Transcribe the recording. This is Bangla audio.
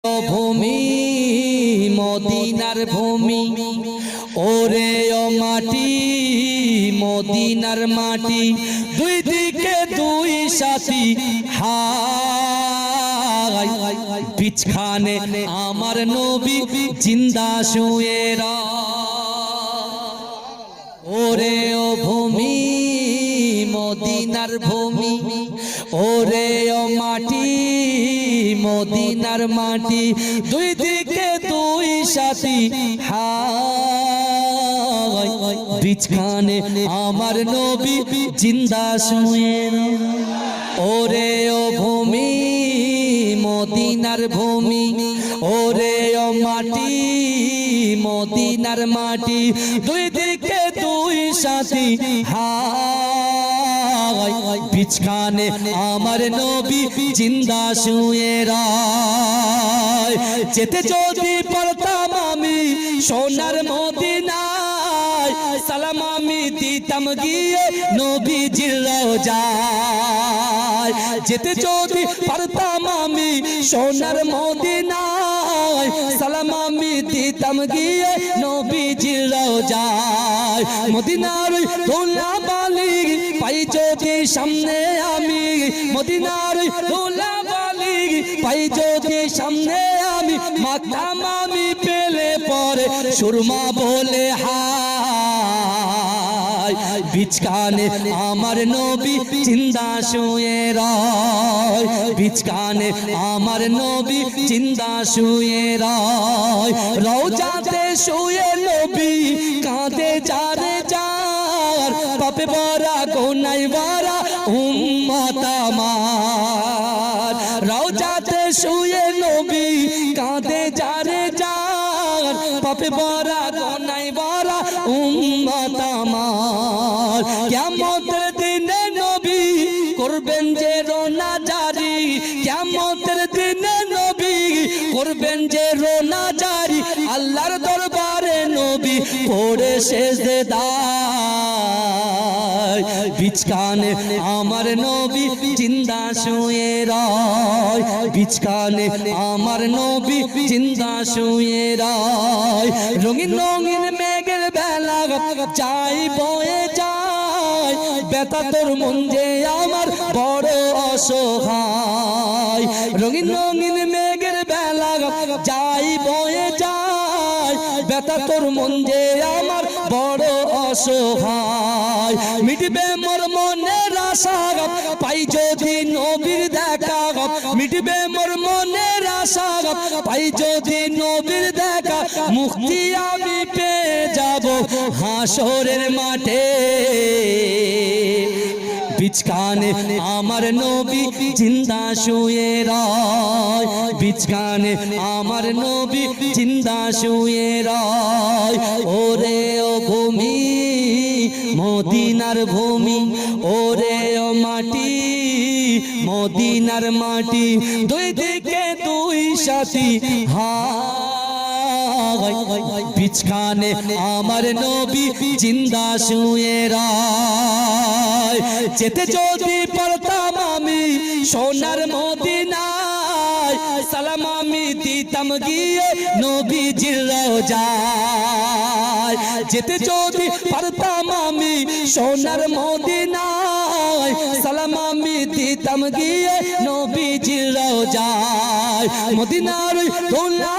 ভূমি মদিনার ভূমি ওরে ও মাটি মদিনার মাটি দুই দিকে দুই সাথী হায় বিছখানে আমার নবী জিন্দা শুয়ে ওরে ও ভূমি মদিনার ভূমি ওরে ও মাটি মদিনার মাটি দুই দিকে দুই সাথী হায় বিছখানে আমার নবী জিন্দা শুয়ে ওরে ও ভূমি মদিনার ভূমি ওরে ও মাটি মদিনার মাটি দুই দিকে দুই সাথী হায় বিছখানে আমার নবী জিন্দা শুয়ে যেতে যদি পারতাম আমি সোনার মদিনায় সালাম আমি দিতাম গিয়ে নবীজির রওজায় যেতে যদি পারতাম আমি সোনার মদিনায় সালাম আমি দিতাম গিয়ে নবীজির রওজায় মদিনার ধুলাবালি পাই যদি সামনে আমি মদিনার ধুলাবালি পাই যদি সামনে আমি মাথাম আমি পেলে পরে সুরমা বলে হায় বিছখানে আমার নবী জিন্দা শুয়ে বিছখানে আমার নবী জিন্দা শুয়ে রওজাতে শুয়ে নবী কাঁদে যারে যার পাপে ভরা গুনাহ ভরা উম্মত আমার রওজাতে শুয়ে নবী কাঁদে যারে যার পাপে ভরা গুনাহ ভরা উম্মত আমার কিয়ামতের দিনে নবী করবেন যে রোনা জারি কিয়ামতের দিনে নবী করবেন যে রোনা জারি আল্লাহর দরবারে নবী পড়ে সেজদায় বিছখানে আমার নবী জিন্দা শুয়ে বিছখানে আমার নবী জিন্দা শুয়ে রঙিন রঙিন মেঘের বেলা যাই বয়ে যায় বেতা তোর মন যে আমার বড় অসহায় রঙিন রঙিন মেঘের বেলা যাই বয়ে যায় বেতা তোর মন যে আমার বড় অসহায় মিটবে মোর মনের আশা পাই যদি নবীর দেখা মিটবে মোর মনের আশা পাই যদি নবীর দেখা মুক্তি আমি পেয়ে যাব হাসরের মাঠে বিছখানে আমার নবী জিন্দা শুয়ে বিছখানে আমার নবী জিন্দা শুয়ে ওরে ও ভূমি মদিনার ভূমি ওরে ও মাটি মদিনার মাটি দুই দিকে দুই সাথী হায় বিছখানে আমার নবী জিন্দা শুয়ে যেতে যদি পারতাম আমি সোনার মদিনায় সালাম আমি দিতাম গিয়ে নবীজির রওজায় যেতে যদি পারতাম আমি সোনার মদিনায় সালাম আমি দিতাম গিয়ে নবীজির রওজায় মদিনার ধুলা